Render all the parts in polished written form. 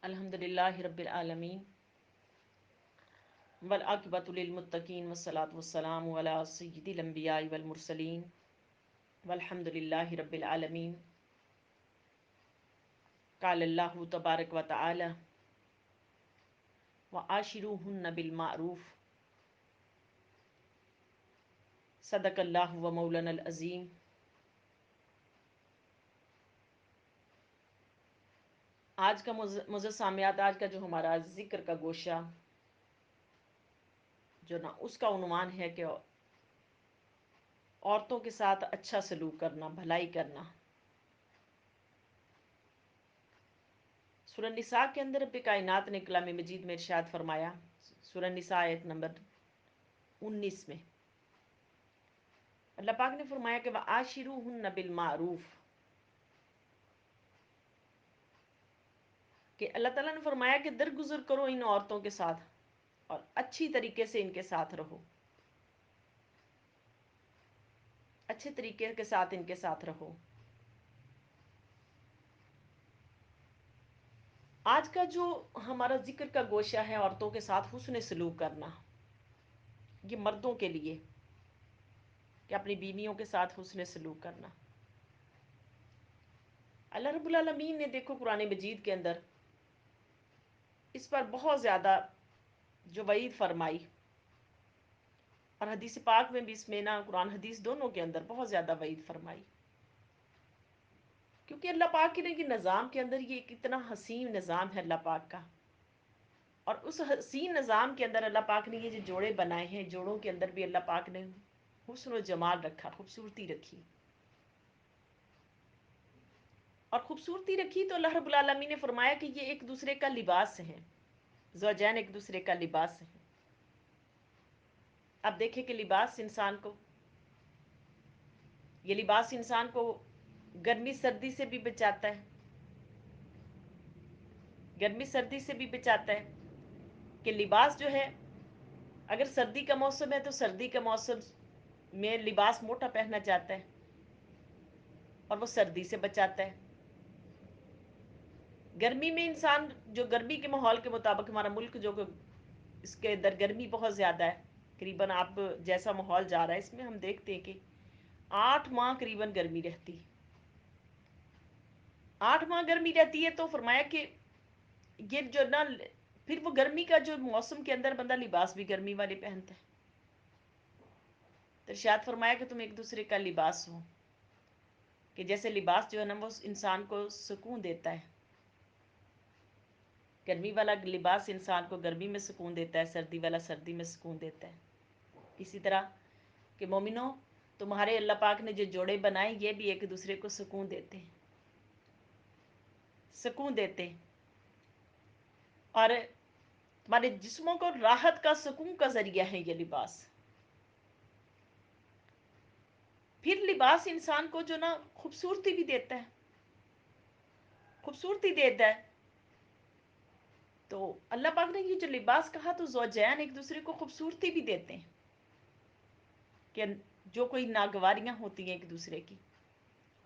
अल्हम्दुलिल्लाहि रब्बिल आलमीन वल आक़िबतु लिल मुत्तक़ीन वस्सलातु वस्सलामु अला सय्यिदिल अंबियाइ वल मुरसलीन वल्हम्दुलिल्लाहि रब्बिल आलमीन। क़ाल अल्लाहु तबारक व तआला व आशिरूहुन्ना बिल मारूफ सदक़ल्लाहु व मौलानल अज़ीम। आज का मुझे सामयात, आज का जो हमारा ज़िक्र का गोशा जो ना उसका उन्वान है कि औरतों के साथ अच्छा सलूक करना, भलाई करना। सूरह निसा के अंदर रब्बे कायनात ने कलाम मजीद में इरशाद फरमाया, सूरह निसा आयत नंबर 19 में अल्लाह पाक ने फरमाया कि वह आशिरूहुन्ना बिल मारूफ, कि अल्लाह ताला ने फरमाया कि दरगुजर करो इन औरतों के साथ और अच्छी तरीके से इनके साथ रहो, अच्छे तरीके के साथ इनके साथ रहो। आज का जो हमारा जिक्र का गोशा है औरतों के साथ हुस्न सलूक करना, ये मर्दों के लिए कि अपनी बीवियों के साथ हुस्न सलूक करना। अल्लाह रब्बुल आलमीन ने देखो कुरान मजीद के अंदर इस पर बहुत ज़्यादा जो वईद फरमाई, और हदीस पाक में भी इसमें ना कुरान हदीस दोनों के अंदर बहुत ज़्यादा वईद फरमाई, क्योंकि अल्लाह पाक के निज़ाम के अंदर ये कितना हसीन निज़ाम है अल्लाह पाक का। और उस हसीन निज़ाम के अंदर अल्लाह पाक ने ये जो जोड़े बनाए हैं, जोड़ों के अंदर भी अल्लाह पाक ने हुस्न और जमाल रखा, खूबसूरती रखी। और खूबसूरती रखी तो अल्लाह रब्बुल आलमीन ने फरमाया कि ये एक दूसरे का लिबास है, ज़ौजैन एक दूसरे का लिबास है। अब देखें कि लिबास इंसान को, ये लिबास इंसान को गर्मी सर्दी से भी बचाता है, गर्मी सर्दी से भी बचाता है। कि लिबास जो है, अगर सर्दी का मौसम है तो सर्दी का मौसम में लिबास मोटा पहना जाता है और वो सर्दी से बचाता है। गर्मी में इंसान जो गर्मी के माहौल के मुताबिक हमारा मुल्क जो इसके अंदर गर्मी बहुत ज़्यादा है, करीबन आप जैसा माहौल जा रहा है इसमें हम देखते हैं कि 8 माह करीबन गर्मी रहती है, 8 माह गर्मी रहती है। तो फरमाया कि ये जो ना, फिर वो गर्मी का जो मौसम के अंदर बंदा लिबास भी गर्मी वाले पहनता है, तो शायद फरमाया कि तुम एक दूसरे का लिबास हो, कि जैसे लिबास जो है ना वो इंसान को सुकून देता है। गर्मी वाला लिबास इंसान को गर्मी में सुकून देता है, सर्दी वाला सर्दी में सुकून देता है। इसी तरह कि मोमिनो, तुम्हारे अल्लाह पाक ने जो जोड़े बनाए ये भी एक दूसरे को सुकून देते हैं, सुकून देते हैं, और तुम्हारे जिस्मों को राहत का, सुकून का जरिया है ये लिबास। फिर लिबास इंसान को जो ना खूबसूरती भी देता है, खूबसूरती देता है। तो अल्लाह पाक ने ये जो लिबास कहा तो ज़ौजैन एक दूसरे को खूबसूरती भी देते हैं, कि जो कोई नागवारियां होती हैं एक दूसरे की,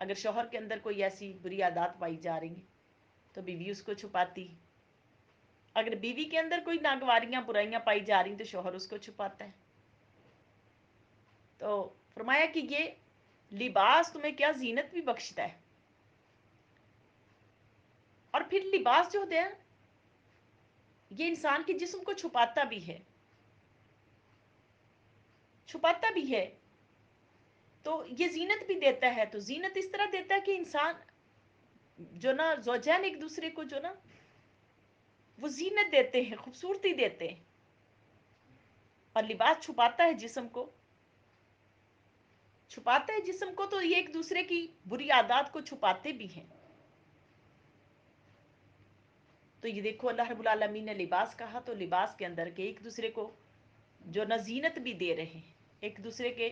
अगर शौहर के अंदर कोई ऐसी बुरी आदत पाई जा रही है तो बीवी उसको छुपाती, अगर बीवी के अंदर कोई नागवारियां बुराइयां पाई जा रही तो शौहर उसको छुपाता है। तो फरमाया कि ये लिबास तुम्हें क्या जीनत भी बख्शता है। और फिर लिबास जो होता है ये इंसान के जिस्म को छुपाता भी है, छुपाता भी है। तो ये जीनत भी देता है। तो जीनत इस तरह देता है कि इंसान जो ना ज़ौजैन एक दूसरे को जो ना वो जीनत देते हैं, खूबसूरती देते हैं। और लिबास छुपाता है जिस्म को, छुपाता है जिस्म को, तो ये एक दूसरे की बुरी आदत को छुपाते भी हैं। तो ये देखो अल्लाह रब्बुल आलमीन ने लिबास कहा तो लिबास के अंदर के एक दूसरे को जो न जीनत भी दे रहे हैं, एक दूसरे के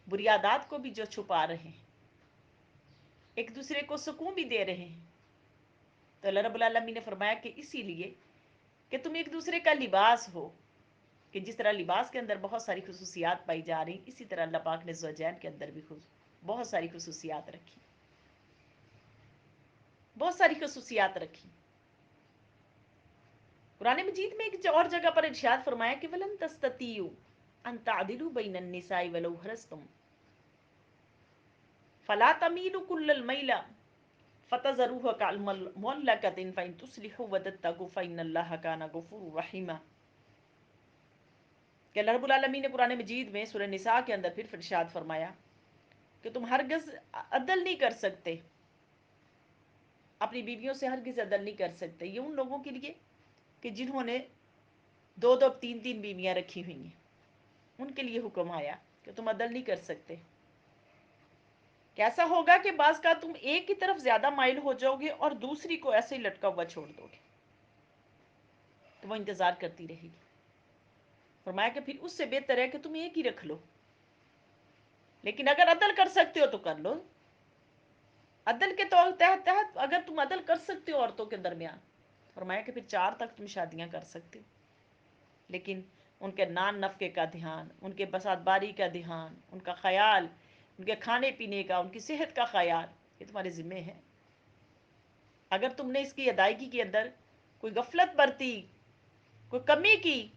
बुरी आदत को भी जो छुपा रहे हैं, एक दूसरे को सुकून भी दे रहे हैं। तो अल्लाह रब्बुल आलमीन ने फरमाया कि इसीलिए कि तुम एक दूसरे का लिबास हो, कि जिस तरह लिबास के अंदर बहुत सारी खुसूसियात पाई जा रही, इसी तरह अल्लाह पाक ने ज़ौजैन के अंदर भी बहुत सारी खुसूसियात रखी, बहुत सारी खुसूसियात रखी। قرآن مجید میں ایک اور جگہ پر ارشاد فرمایا کہ وَلَن تَسْتَطِيعُوا أَن تَعْدِلُوا بَيْنَ النِّسَاءِ وَلَوْ حَرَصْتُمْ فَلَا تَمِيلُوا كُلَّ الْمَيْلِ فَتَذَرُوهَا كَالْمُعَلَّقَةِ فَإِن تُصْلِحُوا وَتَتَّقُوا فَإِنَّ اللَّهَ كَانَ غَفُورًا رَحِيمًا کہ اللہ رب العالمین نے قرآن مجید میں سورہ نساء کے اندر پھر ارشاد فرمایا کہ تم ہرگز عدل نہیں کر سکتے، اپنی بیویوں سے ہرگز عدل نہیں کر سکتے. یہ ان لوگوں کے لیے کہ جنہوں نے دو دو تین تین بیویاں رکھی ہوئی ہیں، ان کے لیے حکم آیا کہ تم عدل نہیں کر سکتے. کیسا ہوگا کہ بعض کا تم ایک کی طرف زیادہ مائل ہو جاؤ گے اور دوسری کو ایسے ہی لٹکا ہوا چھوڑ دو گے، تو وہ انتظار کرتی رہے گی. فرمایا کہ پھر اس سے بہتر ہے کہ تم ایک ہی رکھ لو، لیکن اگر عدل کر سکتے ہو تو کر لو. عدل کے تحت اگر تم عدل کر سکتے ہو عورتوں کے درمیان، فرمایا کہ پھر 4 تک تم شادیاں کر سکتے ہو، لیکن ان کے نان نفقے کا دھیان، ان کے بسات باری کا دھیان، ان کا خیال، ان کے کھانے پینے کا، ان کی صحت کا خیال، یہ تمہارے ذمے ہے. اگر تم نے اس کی ادائیگی کے اندر کوئی غفلت برتی، کوئی کمی کی،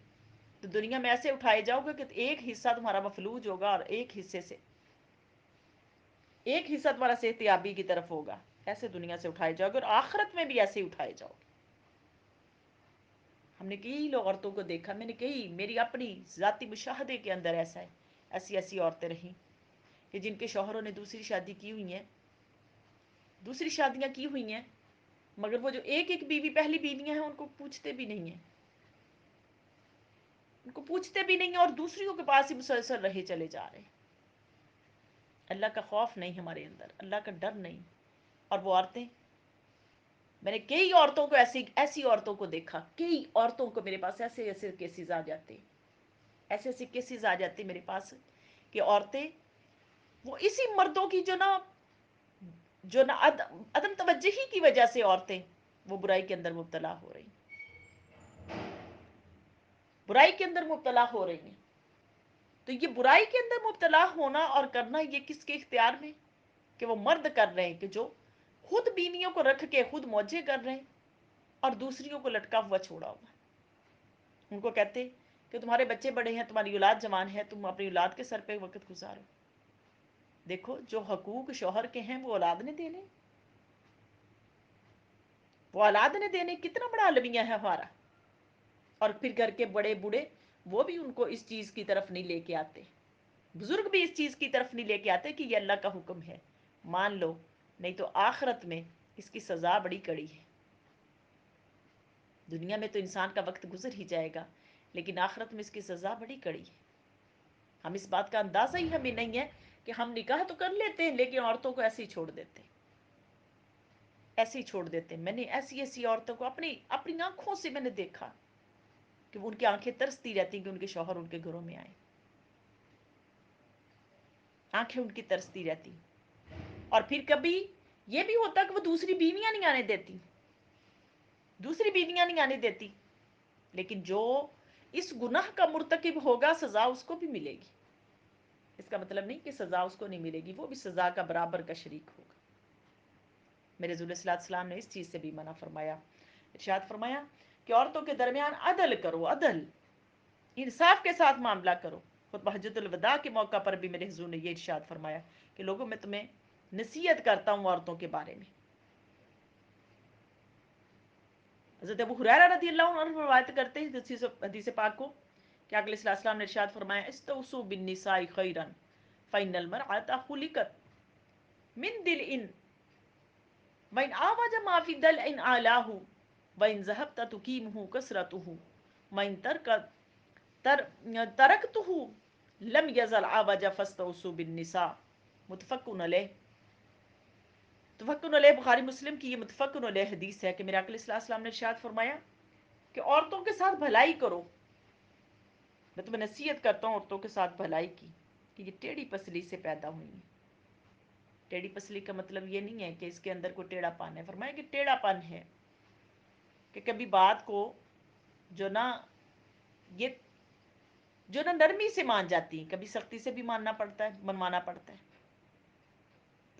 تو دنیا میں ایسے اٹھائے جاؤ گے کہ ایک حصہ تمہارا مفلوج ہوگا اور ایک حصہ تمہارا صحت یابی کی طرف ہوگا. ایسے دنیا سے اٹھائے جاؤ گے اور آخرت میں بھی ایسے ہی اٹھائے جاؤ گے. ہم نے کئی لوگ عورتوں کو دیکھا، میں نے میری اپنی ذاتی مشاہدے کے اندر ایسا ہے، ایسی عورتیں رہیں کہ جن کے شوہروں نے دوسری شادیاں کی ہوئی ہیں، مگر وہ جو ایک بیوی پہلی بیویاں ہیں ان کو پوچھتے بھی نہیں ہیں، اور دوسریوں کے پاس ہی مسلسل رہے چلے جا رہے ہیں. اللہ کا خوف نہیں ہمارے اندر، اللہ کا ڈر نہیں. اور وہ عورتیں، میں نے کئی عورتوں کو ایسی عورتوں کو دیکھا، کئی عورتوں کو میرے پاس ایسے کیسز آ جاتے میرے پاس کہ عورتیں وہ اسی مردوں کی جو نا عدم توجہی کی وجہ سے عورتیں وہ برائی کے اندر مبتلا ہو رہی ہیں. تو یہ برائی کے اندر مبتلا ہونا اور کرنا یہ کس کے اختیار میں؟ کہ وہ مرد کر رہے ہیں کہ جو خود بیویوں کو رکھ کے خود موجے کر رہے ہیں اور دوسریوں کو لٹکا ہوا چھوڑا ہوا. ان کو کہتے کہ تمہارے بچے بڑے ہیں، تمہاری اولاد جوان ہے، تم اپنی اولاد کے سر پہ وقت گزارو. دیکھو جو حقوق شوہر کے ہیں وہ اولاد نے دینے کتنا بڑا المیہ ہے ہمارا. اور پھر گھر کے بڑے بوڑھے وہ بھی ان کو اس چیز کی طرف نہیں لے کے آتے، بزرگ بھی اس چیز کی طرف نہیں لے کے آتے کہ یہ اللہ کا حکم ہے، مان لو، نہیں تو آخرت میں اس کی سزا بڑی کڑی ہے. دنیا میں تو انسان کا وقت گزر ہی جائے گا، لیکن آخرت میں اس کی سزا بڑی کڑی ہے. ہم اس بات کا اندازہ ہی ہمیں نہیں ہے کہ ہم نکاح تو کر لیتے ہیں لیکن عورتوں کو ایسے ہی چھوڑ دیتے ہیں. میں نے ایسی عورتوں کو اپنی آنکھوں سے میں نے دیکھا کہ ان کی آنکھیں ترستی رہتی کہ ان کے شوہر ان کے گھروں میں آئے، آنکھیں ان کی ترستی رہتی. اور پھر کبھی یہ بھی ہوتا کہ وہ دوسری بیویاں نہیں آنے دیتی، لیکن جو اس گناہ کا مرتکب ہوگا سزا اس کو بھی ملے گی. اس کا مطلب نہیں کہ سزا اس کو نہیں ملے گی، وہ بھی سزا کا برابر کا شریک ہوگا. میرے رسول صلی اللہ علیہ وسلم نے اس چیز سے بھی منع فرمایا. ارشاد فرمایا کہ عورتوں کے درمیان عدل کرو، عدل، انصاف کے ساتھ معاملہ کرو. خطبہ حجۃ الوداع کے موقع پر بھی میرے حضور نے یہ ارشاد فرمایا کہ لوگوں میں تمہیں نصیحت کرتا ہوں عورتوں کے بارے میں. حضرت ابو ہریرہ رضی اللہ عنہ روایت کرتے ہیں حدیث پاک کو کہ آقا صلی اللہ علیہ وسلم نے ارشاد فرمایا استوصوا بالنساء خیرا فإن المرأة خلقت من ضلع وإن أعوج ما في ضلع أعلاه وإن ذهبت تقيمه كسرته وإن تركته لم يزل عوج فاستوصوا بالنساء. متفق علیہ بخاری مسلم کی یہ متفق علیہ حدیث ہے کہ میرے آقا صلی اللہ علیہ وسلم نے ارشاد فرمایا کہ عورتوں کے ساتھ بھلائی کرو. میں تمہیں نصیحت کرتا ہوں عورتوں کے ساتھ بھلائی کی کہ یہ ٹیڑھی پسلی سے پیدا ہوئی ہیں. ٹیڑھی پسلی کا مطلب یہ نہیں ہے کہ اس کے اندر کوئی ٹیڑھا پن ہے. فرمایا کہ ٹیڑھا پن ہے کہ کبھی بات کو جو نا نرمی سے مان جاتی ہیں، کبھی سختی سے بھی منوانا پڑتا ہے.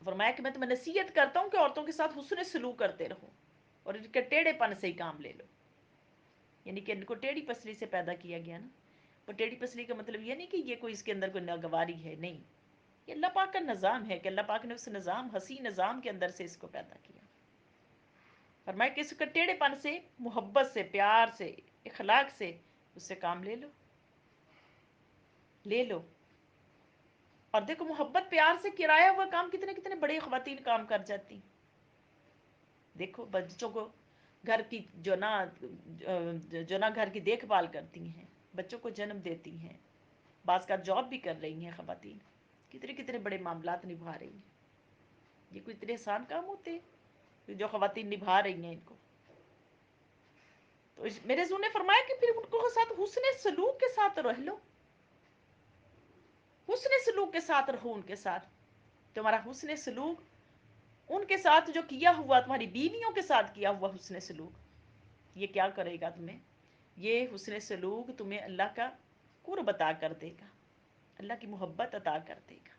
فرمایا کہ میں تمہیں نصیحت کرتا ہوں کہ عورتوں کے ساتھ حسن سلوک کرتے رہو اور ان کے ٹیڑھے پن سے ہی کام لے لو. यानी कि इनको टेढ़ी पसली से पैदा किया गया ना। वो टेढ़ी पसली का मतलब ये नहीं कि ये कोई इसके अंदर कोई नागवारी है, नहीं, ये अल्लाह पाक का निज़ाम है कि अल्लाह पाक ने उस निज़ाम, हसी निज़ाम के अंदर से इसको पैदा किया। फरमाया कि इसके टेढ़ेपन से, मोहब्बत से, प्यार से, इखलाक से उससे काम ले लो, ले लो। और देखो मोहब्बत प्यार से किराया हुआ काम कितने कितने बड़े ख्वातीन काम कर जाती। देखो बच्चों को घर की जो ना घर की देखभाल करती हैं, बच्चों को जन्म देती हैं, बाज़ का जॉब भी कर रही हैं ख़वातीन, कितने कितने बड़े मामलात निभा रही हैं। ये कोई इतने आसान काम होते जो ख़वातीन निभा रही हैं इनको। तो मेरे ज़ू ने फरमाया कि फिर उनको साथ हुस्न सलूक के साथ रह लो, हुस्न सलूक के साथ रहो उनके साथ। तुम्हारा हुस्न सलूक उनके साथ जो किया हुआ, तुम्हारी बीवियों के साथ किया हुआ हुस्न सलूक, ये क्या करेगा तुम्हें? ये हुस्न सलूक तुम्हें अल्लाह का कुर्ब अता कर देगा, अल्लाह की मोहब्बत अता कर देगा।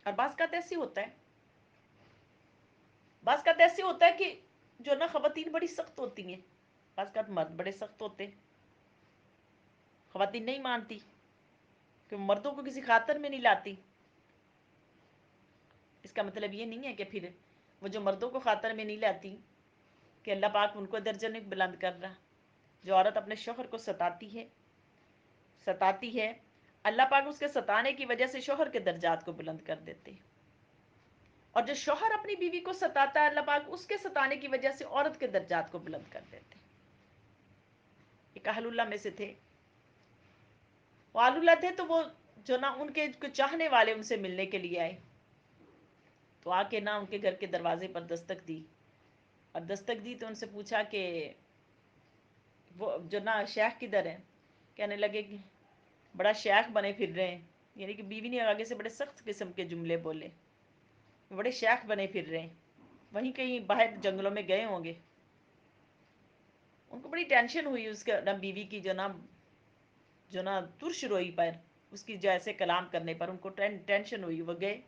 और बाज़ का ऐसे होता है, बाज़ का ऐसे होता है कि जो ना ख़वातीन बड़ी सख्त होती हैं, बाज़ का मर्द बड़े सख्त होते हैं, ख़वातीन नहीं मानती कि मर्दों को किसी खातर में नहीं लाती। इसका मतलब ये नहीं है कि फिर वो जो मर्दों को खातर में नहीं लाती कि अल्लाह पाक उनको दर्जा नहीं बुलंद कर रहा। जो औरत अपने शोहर को सताती है, अल्लाह पाक उसके सताने की वजह से शोहर के दर्जात को बुलंद कर देते हैं। और जो शोहर अपनी बीवी को सताता है, अल्लाह पाक उसके सताने की वजह से औरत के दर्जात को बुलंद कर देते हैं। एक अहलुल्लाह में से थे, वो अहलुल्लाह थे, तो वो जो ना उनके चाहने वाले उनसे मिलने के लिए आए, तो आके ना उनके घर के दरवाजे पर दस्तक दी, और दस्तक दी तो उनसे पूछा कि वो जो ना शेख किधर है। कहने लगे कि बड़ा शेख बने फिर रहे हैं, यानी कि बीवी ने आगे से बड़े सख्त किस्म के जुमले बोले, बड़े शेख बने फिर रहे हैं, वहीं कहीं बाहर जंगलों में गए होंगे। उनको बड़ी टेंशन हुई उसके ना बीवी की, जो ना तुरश रोई पर उसकी जैसे कलाम करने पर उनको टेंशन हुई। वो गए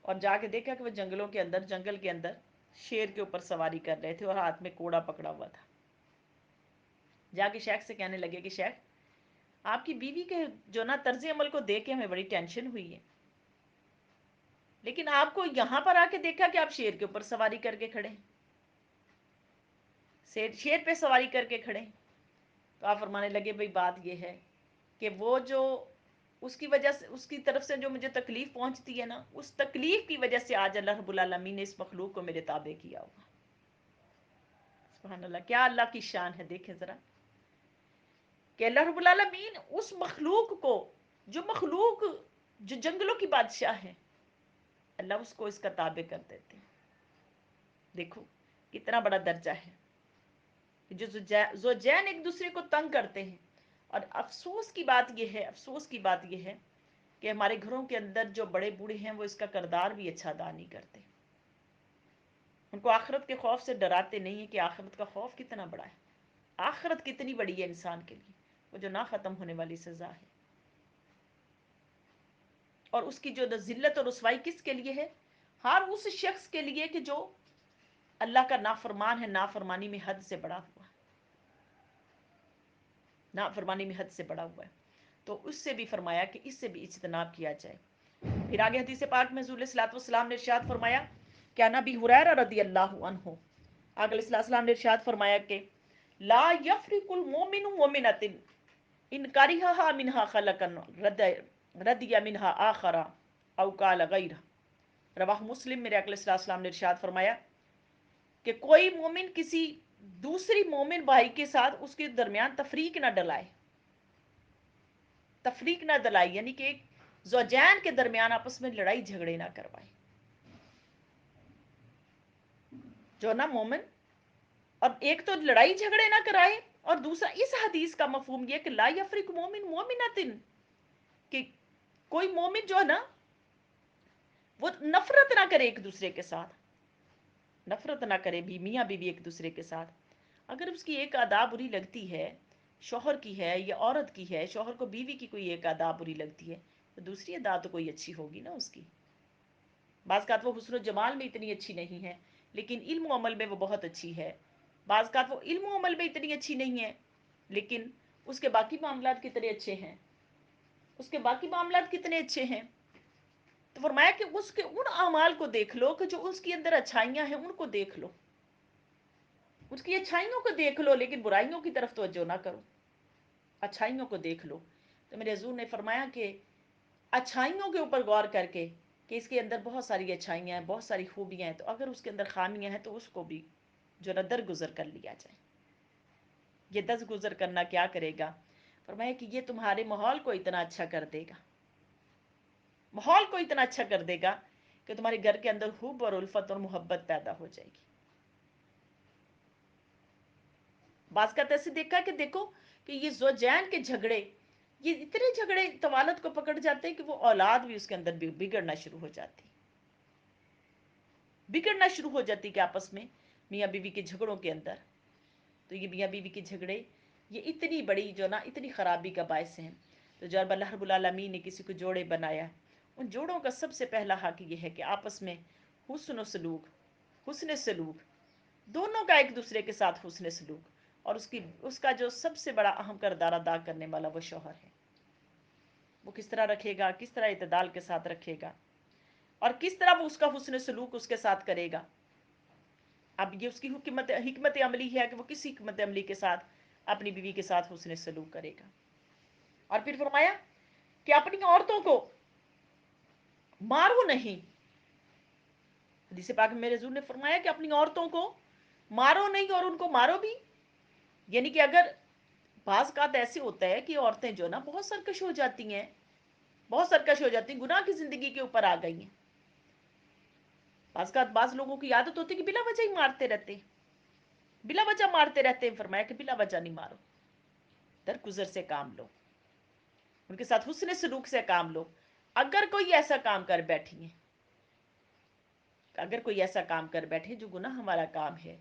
और जाके देखा कि वो जंगल के अंदर शेर के ऊपर सवारी कर रहे थे और हाथ में कोड़ा पकड़ा हुआ था। जाके शेख से कहने लगे कि शेख, आपकी बीवी के जो ना तर्ज अमल को देख के हमें बड़ी टेंशन हुई है, लेकिन आपको यहां पर आके देखा कि आप शेर के ऊपर सवारी करके खड़े, शेर पे सवारी करके खड़े। तो आप फरमाने लगे भाई बात यह है कि वो जो उसकी वजह से, उसकी तरफ से जो मुझे तकलीफ पहुंचती है ना, उस तकलीफ की वजह से आज अल्लाह रब्बुल आलमीन ने इस मखलूक को मेरे ताबे किया होगा। सुभान अल्लाह, क्या अल्लाह की शान है। देखें जरा कि अल्लाह रब्बुल आलमीन उस मखलूक को, जो मखलूक जो जंगलों की बादशाह है, अल्लाह उसको इसका ताबे कर देते हैं। देखो कितना बड़ा दर्जा है। जो जैन एक दूसरे को तंग करते हैं। और अफसोस की बात यह है, अफसोस की बात यह है कि हमारे घरों के अंदर जो बड़े बूढ़े हैं वो इसका किरदार भी अच्छा अदा नहीं करते। उनको आखिरत के खौफ से डराते नहीं है कि आखिरत का खौफ कितना बड़ा है, आखिरत कितनी बड़ी है इंसान के लिए, वो जो ना ख़त्म होने वाली सज़ा है। और उसकी जो ज़िल्लत और रुसवाई किसके लिए है? हर उस शख्स के लिए कि जो अल्लाह का नाफरमान है, नाफरमानी में हद से बड़ा हुआ है, नाफरमानी में हद से बड़ा हुआ है। तो उससे भी फरमाया कि इससे भी इज्तनाब किया जाए। फिर आगे हदीस पाक में रसूल सल्लल्लाहु अलैहि वसल्लम ने इरशाद फरमाया, क्या नबी हुरैरा रदियल्लाहु अन्हु, आगे अलैहि ने इरशाद फरमाया कि ला यफ्रिकुल मोमिनु मोमिनतिन इन करिहा मिनहा खलकन रदिया मिनहा आखरा औ काल गैरा। रवाह मुस्लिम। मेरे आका अलैहि ने इरशाद फरमाया कि कोई मोमिन किसी दूसरी मोमिन भाई के साथ उसके दरमियान तफरीक ना डलाए, तफरीक ना डलाए, यानी कि एक ज़ौजैन के दरमियान आपस में लड़ाई झगड़े ना करवाए। जो ना मोमिन, और एक तो लड़ाई झगड़े ना कराए, और दूसरा इस हदीस का मफहूम यह कि ला यफरिक मोमिन मोमिनतिन, कि कोई मोमिन जो है ना वो नफरत ना करे एक दूसरे के साथ, नफरत ना करे भी मियाँ बीवी एक दूसरे के साथ। अगर उसकी एक अदा बुरी लगती है, शोहर की है या औरत की है, शोहर को बीवी की कोई एक अदा बुरी लगती है, तो दूसरी अदा तो कोई अच्छी होगी ना उसकी। बाज़ वो हुस्न जमाल में इतनी अच्छी नहीं है, लेकिन इल्म अमल में वो बहुत अच्छी है। बाज़ का वो इल्म अमल में इतनी अच्छी नहीं है, लेकिन उसके बाकी मामलात कितने अच्छे हैं, उसके बाकी मामलात कितने अच्छे हैं। तो फरमाया कि उसके उन अमाल को देख लो कि जो उसके अंदर अच्छाइयाँ हैं उनको देख लो, उसकी अच्छाइयों को देख लो, लेकिन बुराइयों की तरफ तवज्जो ना करो, अच्छाइयों को देख लो। तो मेरे हजूर ने फरमाया कि अच्छाइयों के ऊपर गौर करके कि इसके अंदर बहुत सारी अच्छाइयाँ हैं, बहुत सारी खूबियाँ हैं, तो अगर उसके अंदर खामियाँ हैं तो उसको भी जो ना दरगुजर कर लिया जाए। ये दरगुजर करना क्या करेगा? फरमाया कि ये तुम्हारे माहौल को इतना अच्छा कर देगा, माहौल को इतना अच्छा कर देगा कि तुम्हारे घर के अंदर हुब और उल्फत और मोहब्बत पैदा हो जाएगी। बात का ऐसे देखा कि देखो कि ये ज़ौजैन के झगड़े, ये इतने झगड़े तवालत को पकड़ जाते हैं कि वो औलाद भी उसके अंदर बिगड़ना शुरू हो जाती, बिगड़ना शुरू हो जाती कि आपस में मियाँ बीवी के झगड़ों के अंदर। तो ये मियाँ बीवी के झगड़े ये इतनी बड़ी जो ना इतनी ख़राबी का बायस हैं। तो जब अल्लाह रब्बुल आलमीन ने किसी को जोड़े बनाया, उन जोड़ों का सबसे पहला हक ये है कि आपस में हुस्न सलूक, हुस्न सलूक, दोनों का एक दूसरे के साथ हुस्न सलूक, और उसका जो सबसे बड़ा अहम किरदार अदा करने वाला वो शौहर है। वो किस तरह रखेगा, किस तरह इतदाल के साथ रखेगा, और किस तरह वो उसका हुस्न सलूक उसके साथ करेगा। अब ये उसकी हिकमत अमली है कि वो किस हिकमत अमली के साथ अपनी बीवी के साथ हुस्न सलूक करेगा। और फिर फरमाया कि अपनी औरतों को मारो नहीं। हदीस पाक में मेरे हुजूर ने फरमाया कि अपनी औरतों को मारो नहीं और उनको मारो भी। यानी कि अगर बाज़ का ऐसे होता है कि औरतें जो ना बहुत सरकश हो जाती हैं, बहुत सरकश हो जाती हैं, गुनाह की जिंदगी के ऊपर आ गई हैं। बाज़ का बाज़ लोगों की आदत होती है कि बिला वजह ही मारते रहते हैं, बिला वजह मारते रहते हैं। फरमाया कि बिला वजह नहीं मारो, दरगुजर से काम लो, उनके साथ हुस्न सलूक से काम लो। अगर कोई ऐसा काम कर बैठी है, अगर कोई ऐसा काम कर बैठे जो गुनाह वाला काम है,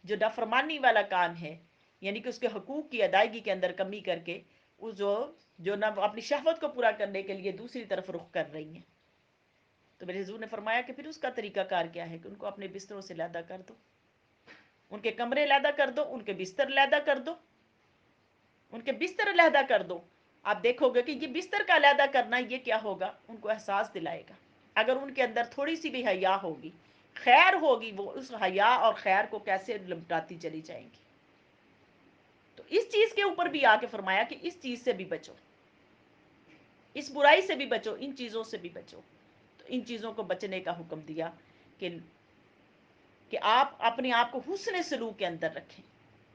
जो नाफरमानी वाला काम है, यानी कि उसके हकूक की अदायगी के अंदर कमी करके उस जो ना अपनी शहवत को पूरा करने के लिए दूसरी तरफ रुख कर रही हैं, तो मेरे हुजूर ने फरमाया कि फिर उसका तरीकाकार क्या है कि उनको अपने बिस्तरों से लैदा कर दो, उनके कमरे लैदा कर दो, उनके बिस्तर लैदा कर दो, उनके बिस्तर लैदा कर दो। आप देखोगे कि ये बिस्तर का लैदा करना ये क्या होगा, उनको एहसास दिलाएगा। अगर उनके अंदर थोड़ी सी भी हया होगी, खैर होगी, वो उस हया और खैर को कैसे लपटाती चली जाएंगी। तो इस चीज के ऊपर भी आके फरमाया कि इस चीज से भी बचो, इस बुराई से भी बचो, इन चीजों से भी बचो। तो इन चीजों को बचने का हुक्म दिया कि आप अपने आप को हुस्न सलूक के अंदर रखें,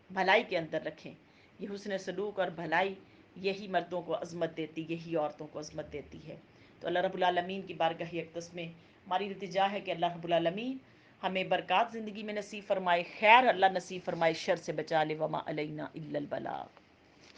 भलाई के अंदर रखें। ये हुस्न सलूक और भलाई यही मर्दों को अजमत देती, यही औरतों को अजमत देती है। तो अल्लाह रब्बुल आलमीन की बारगाह अक़दस में हमारी इल्तिजा है कि अल्लाह रब्बुल आलमीन हमें बरक़ात ज़िंदगी में नसीब फरमाए, खैर अल्लाह नसीब फरमाए, शर से बचा ले, वमा अलैना इल्लल बलाग।